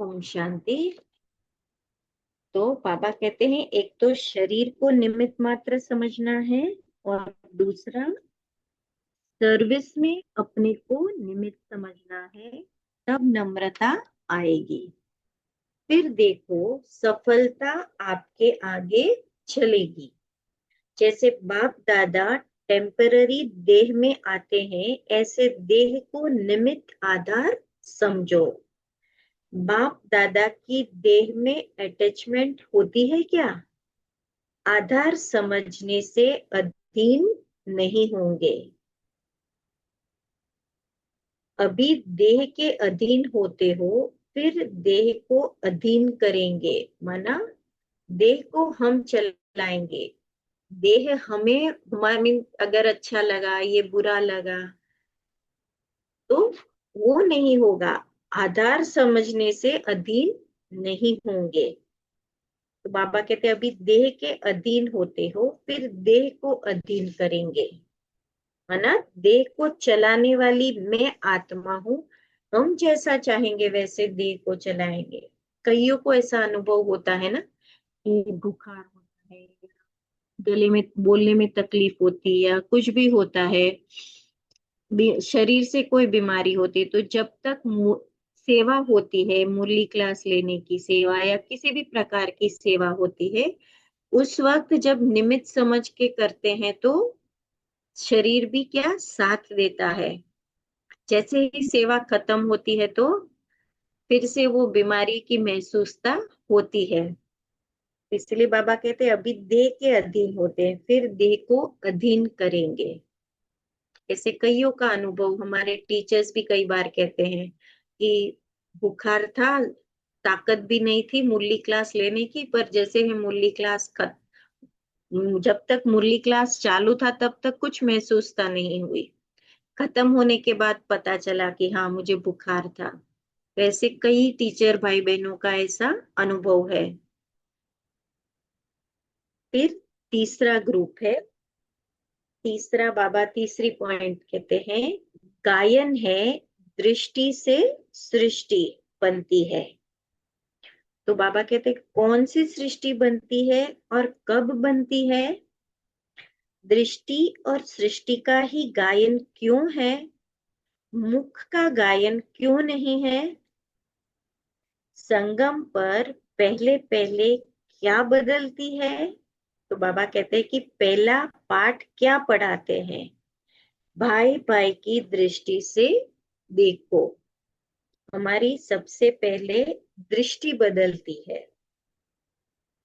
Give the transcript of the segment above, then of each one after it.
ओम शांति। तो बाबा कहते हैं एक तो शरीर को निमित्त मात्र समझना है और दूसरा सर्विस में अपने को निमित्त समझना है, तब नम्रता आएगी। फिर देखो सफलता आपके आगे चलेगी। जैसे बाप दादा टेम्पररी देह में आते हैं, ऐसे देह को निमित्त आधार समझो। बाप दादा की देह में अटैचमेंट होती है क्या? आधार समझने से अधीन नहीं होंगे। अभी देह के अधीन होते हो, फिर देह को अधीन करेंगे, माना देह को हम चलाएंगे। देह हमें हमारे अगर अच्छा लगा, ये बुरा लगा, तो वो नहीं होगा। आधार समझने से अधीन नहीं होंगे। तो बाबा कहते हैं अभी देह के अधीन होते हो, फिर देह को अधीन करेंगे, है ना। देह को चलाने वाली मैं आत्मा हूँ। हम जैसा चाहेंगे वैसे देह को चलाएंगे। कईयों को ऐसा अनुभव होता है ना कि बुखार होता है, गले में बोलने में तकलीफ होती है, या कुछ भी होता है, शरीर से कोई बीमारी होती है, तो जब तक सेवा होती है, मुरली क्लास लेने की सेवा या किसी भी प्रकार की सेवा होती है, उस वक्त जब निमित्त समझ के करते हैं तो शरीर भी क्या साथ देता है। जैसे ही सेवा खत्म होती है तो फिर से वो बीमारी की महसूसता होती है। इसलिए बाबा कहते हैं अभी देह के अधीन होते हैं, फिर देह को अधीन करेंगे। ऐसे कईयों का अनुभव, हमारे टीचर्स भी कई बार कहते हैं कि बुखार था, ताकत भी नहीं थी मुरली क्लास लेने की, पर जैसे ही मुरली क्लास जब तक मुरली क्लास चालू था तब तक कुछ महसूसता नहीं हुई। खत्म होने के बाद पता चला कि हाँ मुझे बुखार था। वैसे कई टीचर भाई बहनों का ऐसा अनुभव है। फिर तीसरा ग्रुप है। तीसरा बाबा तीसरी पॉइंट कहते हैं गायन है, दृष्टि से सृष्टि बनती है। तो बाबा कहते हैं कौन सी सृष्टि बनती है और कब बनती है? दृष्टि और सृष्टि का ही गायन क्यों है? मुख का गायन क्यों नहीं है? संगम पर पहले पहले क्या बदलती है? तो बाबा कहते हैं कि पहला पाठ क्या पढ़ाते हैं? भाई भाई की दृष्टि से देखो। हमारी सबसे पहले दृष्टि बदलती है।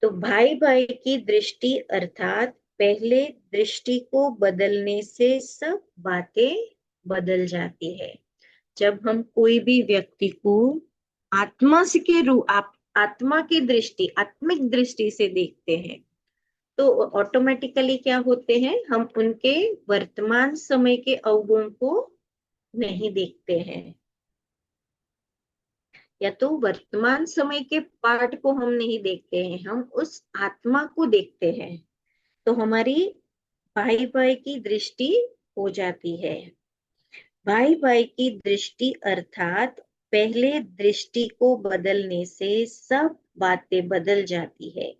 तो भाई भाई की दृष्टि अर्थात पहले दृष्टि को बदलने से सब बातें बदल जाती है। जब हम कोई भी व्यक्ति को आत्मा से के रूप आत्मा की दृष्टि, आत्मिक दृष्टि से देखते हैं, तो ऑटोमेटिकली क्या होते हैं, हम उनके वर्तमान समय के अवगुण को नहीं देखते हैं, या तो वर्तमान समय के पार्ट को हम नहीं देखते हैं, हम उस आत्मा को देखते हैं। तो हमारी भाई भाई की दृष्टि हो जाती है। भाई भाई की दृष्टि अर्थात पहले दृष्टि को बदलने से सब बातें बदल जाती है।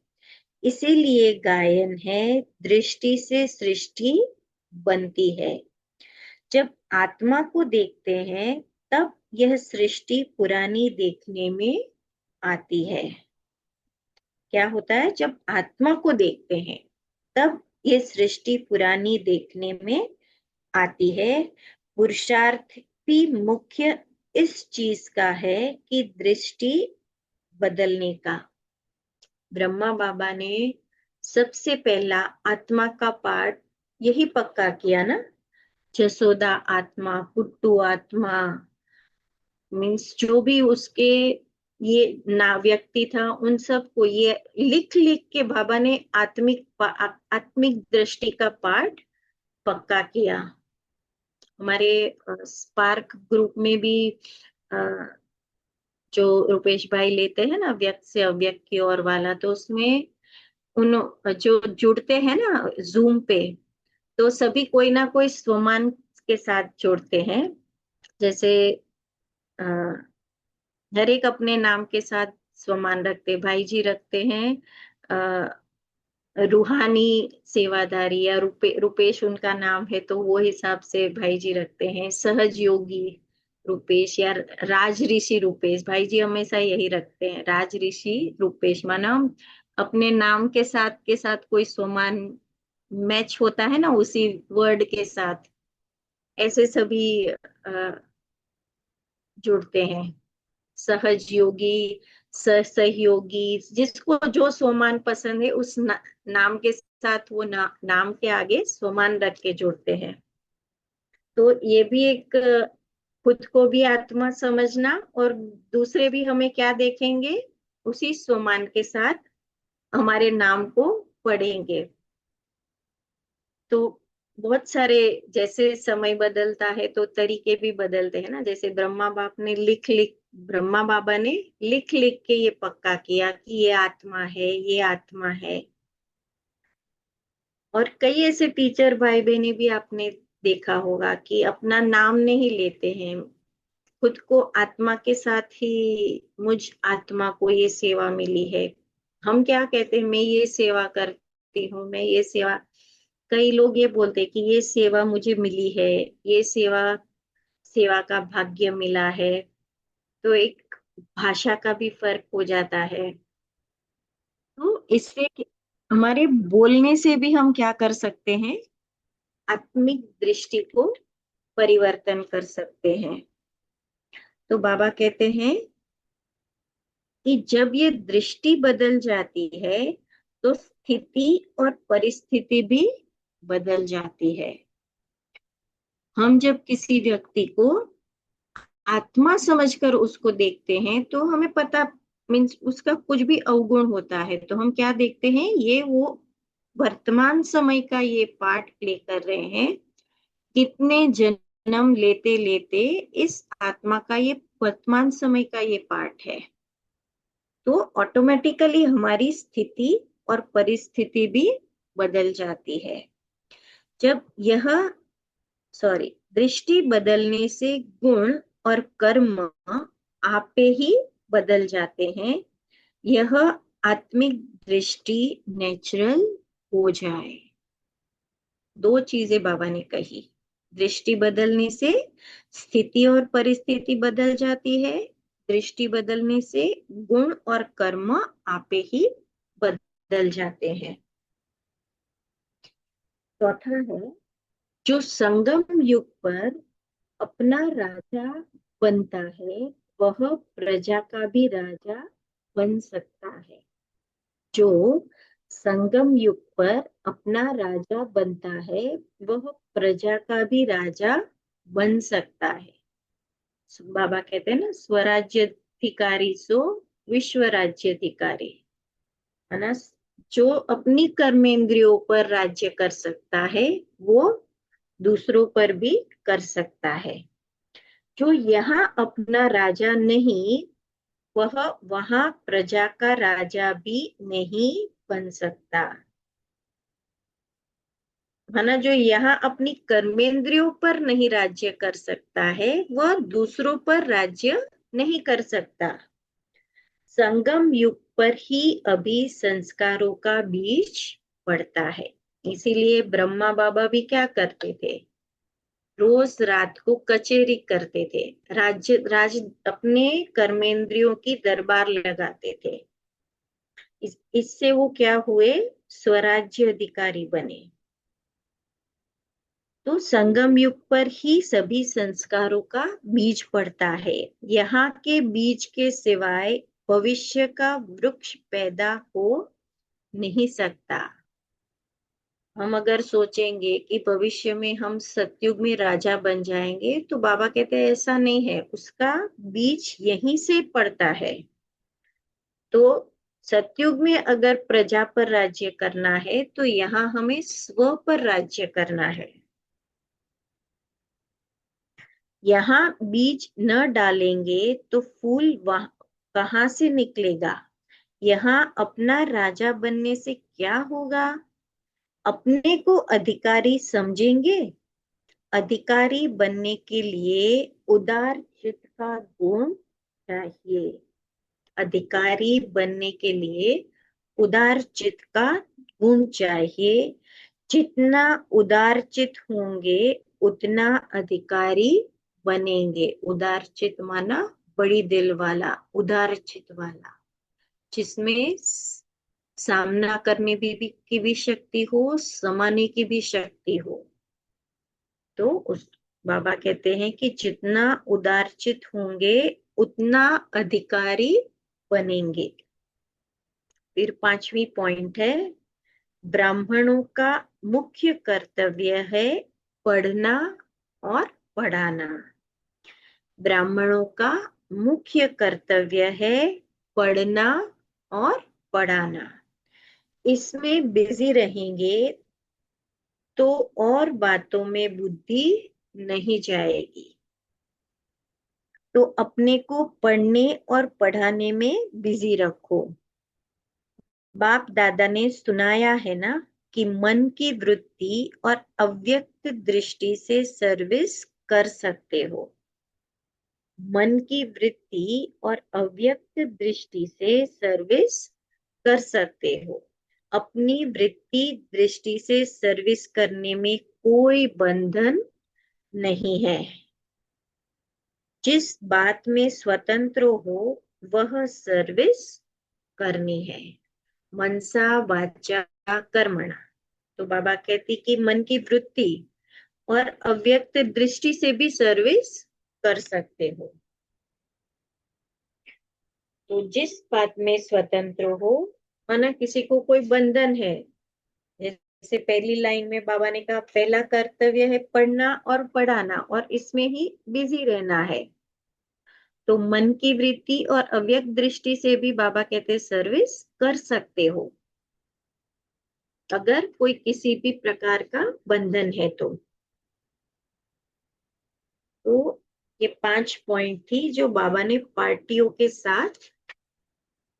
इसीलिए गायन है, दृष्टि से सृष्टि बनती है। जब आत्मा को देखते हैं तब यह सृष्टि पुरानी देखने में आती है। क्या होता है? जब आत्मा को देखते हैं तब ये सृष्टि पुरानी देखने में आती है। पुरुषार्थ भी मुख्य इस चीज का है कि दृष्टि बदलने का। ब्रह्मा बाबा ने सबसे पहला आत्मा का पाठ यही पक्का किया ना। जसोदा आत्मा, पुट्टू आत्मा, मीन्स जो भी उसके ये ना व्यक्ति था, उन सबको ये लिख लिख के बाबा ने आत्मिक दृष्टि का पाठ पक्का किया। हमारे स्पार्क ग्रुप में भी अ, जो रुपेश भाई लेते हैं ना व्यक्त से अव्यक्त की ओर वाला, तो उसमें उन जो जुड़ते हैं ना जूम पे, तो सभी कोई ना कोई स्वमान के साथ जुड़ते हैं। जैसे हर एक अपने नाम के साथ स्वमान रखते, भाई जी रखते हैं रूहानी सेवादारी, या रुपेश उनका नाम है तो वो हिसाब से भाई जी रखते हैं। सहज योगी रुपेश, या राज ऋषि रुपेश, भाई जी हमेशा यही रखते हैं, राज ऋषि रुपेश। माना अपने नाम के साथ कोई सोमान मैच होता है ना, उसी वर्ड के साथ ऐसे सभी जुड़ते हैं। सहज योगी, सहयोगी, जिसको जो सोमान पसंद है उस नाम के साथ वो नाम के आगे सोमान रख के जोड़ते हैं। तो ये भी एक खुद को भी आत्मा समझना, और दूसरे भी हमें क्या देखेंगे, उसी सोमान के साथ हमारे नाम को पढ़ेंगे। तो बहुत सारे, जैसे समय बदलता है तो तरीके भी बदलते हैं ना। जैसे ब्रह्मा बाबा ने लिख लिख के ये पक्का किया कि ये आत्मा है, ये आत्मा है। और कई ऐसे टीचर भाई बहने भी आपने देखा होगा कि अपना नाम नहीं लेते हैं, खुद को आत्मा के साथ ही, मुझ आत्मा को ये सेवा मिली है। हम क्या कहते हैं, मैं ये सेवा करती हूँ, मैं ये सेवा। कई लोग ये बोलते हैं कि ये सेवा मुझे मिली है, ये सेवा सेवा का भाग्य मिला है। तो एक भाषा का भी फर्क हो जाता है। तो इससे हमारे बोलने से भी हम क्या कर सकते हैं, आत्मिक दृष्टि को परिवर्तन कर सकते हैं। तो बाबा कहते हैं कि जब ये दृष्टि बदल जाती है तो स्थिति और परिस्थिति भी बदल जाती है। हम जब किसी व्यक्ति को आत्मा समझकर उसको देखते हैं तो हमें पता, मीन्स उसका कुछ भी अवगुण होता है तो हम क्या देखते हैं, ये वो वर्तमान समय का ये पार्ट प्ले कर रहे हैं। कितने जन्म लेते लेते इस आत्मा का ये वर्तमान समय का ये पार्ट है। तो ऑटोमेटिकली हमारी स्थिति और परिस्थिति भी बदल जाती है। जब यह दृष्टि बदलने से गुण और कर्म आपे ही बदल जाते हैं। यह आत्मिक दृष्टि नेचुरल हो जाए। दो चीजें बाबा ने कही, दृष्टि बदलने से स्थिति और परिस्थिति बदल जाती है, दृष्टि बदलने से गुण और कर्म आपे ही बदल जाते हैं। चौथा है, जो संगम युग पर अपना राजा बनता है वह प्रजा का भी राजा बन सकता है। जो संगम युग पर अपना राजा बनता है वह प्रजा का भी राजा बन सकता है। बाबा कहते हैं ना, स्वराज्याधिकारी सो विश्व राज्याधिकारी, है ना। जो अपनी कर्मेंद्रियों पर राज्य कर सकता है वो दूसरों पर भी कर सकता है। जो यहाँ अपना राजा नहीं, वह वहां प्रजा का राजा भी नहीं बन सकता, है ना। जो यहाँ अपनी कर्मेंद्रियों पर नहीं राज्य कर सकता है वह दूसरों पर राज्य नहीं कर सकता। संगम युग पर ही अभी संस्कारों का बीज पड़ता है। इसीलिए ब्रह्मा बाबा भी क्या करते थे, रोज रात को कचेरी करते थे, अपने कर्मेंद्रियों की दरबार लगाते थे। इससे वो क्या हुए, स्वराज्य अधिकारी बने। तो संगम युग पर ही सभी संस्कारों का बीज पड़ता है। यहाँ के बीज के सिवाय भविष्य का वृक्ष पैदा हो नहीं सकता। हम अगर सोचेंगे कि भविष्य में हम सतयुग में राजा बन जाएंगे तो बाबा कहते हैं ऐसा नहीं है, उसका बीज यहीं से पड़ता है। तो सतयुग में अगर प्रजा पर राज्य करना है तो यहाँ हमें स्व पर राज्य करना है। यहाँ बीज न डालेंगे तो फूल वहां कहाँ से निकलेगा। यहाँ अपना राजा बनने से क्या होगा, अपने को अधिकारी समझेंगे। अधिकारी बनने के लिए उदार चित्त का गुण चाहिए। अधिकारी बनने के लिए उदार चित्त का गुण चाहिए। जितना उदार चित्त होंगे उतना अधिकारी बनेंगे। उदार चित्त माना बड़ी दिल वाला, उदार चित्त वाला, जिसमें सामना करने की भी शक्ति हो, समाने की भी शक्ति हो। तो उस बाबा कहते हैं कि जितना उदारचित होंगे उतना अधिकारी बनेंगे। फिर 5वीं पॉइंट है, ब्राह्मणों का मुख्य कर्तव्य है पढ़ना और पढ़ाना। ब्राह्मणों का मुख्य कर्तव्य है पढ़ना और पढ़ाना। इसमें बिजी रहेंगे तो और बातों में बुद्धि नहीं जाएगी। तो अपने को पढ़ने और पढ़ाने में बिजी रखो। बाप दादा ने सुनाया है ना कि मन की वृत्ति और अव्यक्त दृष्टि से सर्विस कर सकते हो। मन की वृत्ति और अव्यक्त दृष्टि से सर्विस कर सकते हो। अपनी वृत्ति दृष्टि से सर्विस करने में कोई बंधन नहीं है। जिस बात में स्वतंत्र हो वह सर्विस करनी है। मनसा वाचा कर्मणा। तो बाबा कहती कि मन की वृत्ति और अव्यक्त दृष्टि से भी सर्विस कर सकते हो। तो जिस बात में स्वतंत्र हो, माना किसी को कोई बंधन है, जैसे पहली लाइन में बाबा ने कहा पहला कर्तव्य है पढ़ना और पढ़ाना और इसमें ही बिजी रहना है। तो मन की वृत्ति और अव्यक्त दृष्टि से भी बाबा कहते सर्विस कर सकते हो, अगर कोई किसी भी प्रकार का बंधन है तो ये 5 पॉइंट थी जो बाबा ने पार्टियों के साथ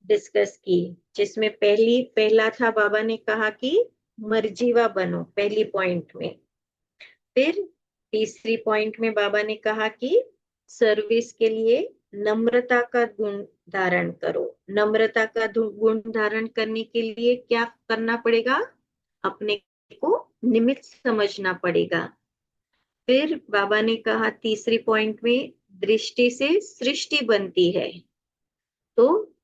डिस्कस की। जिसमें पहला था, बाबा ने कहा कि मर्जीवा बनो, पहली पॉइंट में। फिर तीसरी पॉइंट में बाबा ने कहा कि सर्विस के लिए नम्रता का गुण धारण करो। नम्रता का गुण धारण करने के लिए क्या करना पड़ेगा? अपने को निमित्त समझना पड़ेगा। फिर बाबा ने कहा तीसरी पॉइंट में दृष्टि से सृष्टि बनती है। तो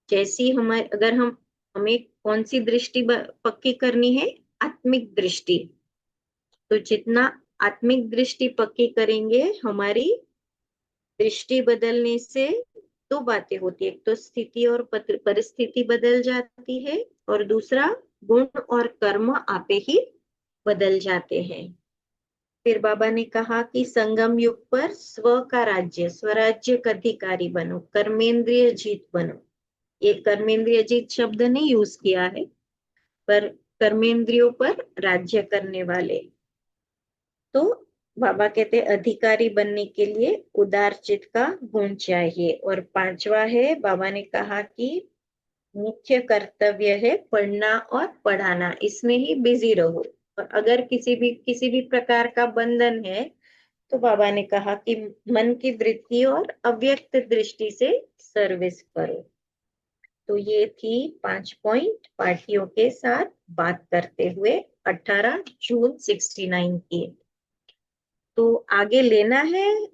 जैसी हमारे अगर हमें कौन सी दृष्टि पक्की करनी है? आत्मिक दृष्टि। तो जितना आत्मिक दृष्टि पक्की करेंगे, हमारी दृष्टि बदलने से दो बातें होती है। एक तो स्थिति और परिस्थिति बदल जाती है और दूसरा गुण और कर्म आपे ही बदल जाते हैं। फिर बाबा ने कहा कि संगम युग पर स्व का राज्य, स्वराज्य का अधिकारी बनो, कर्मेंद्रिय जीत बनो। ये कर्मेंद्रिय जीत शब्द नहीं यूज किया है, पर कर्मेंद्रियों पर राज्य करने वाले। तो बाबा कहते अधिकारी बनने के लिए उदार चित्त का गुण चाहिए। और 5वां है, बाबा ने कहा कि मुख्य कर्तव्य है पढ़ना और पढ़ाना, इसमें ही बिजी रहो। और अगर किसी भी प्रकार का बंधन है तो बाबा ने कहा कि मन की वृत्ति और अव्यक्त दृष्टि से सर्विस करो। तो ये थी 5 पॉइंट पार्टियों के साथ बात करते हुए 18 जून 69 की। तो आगे लेना है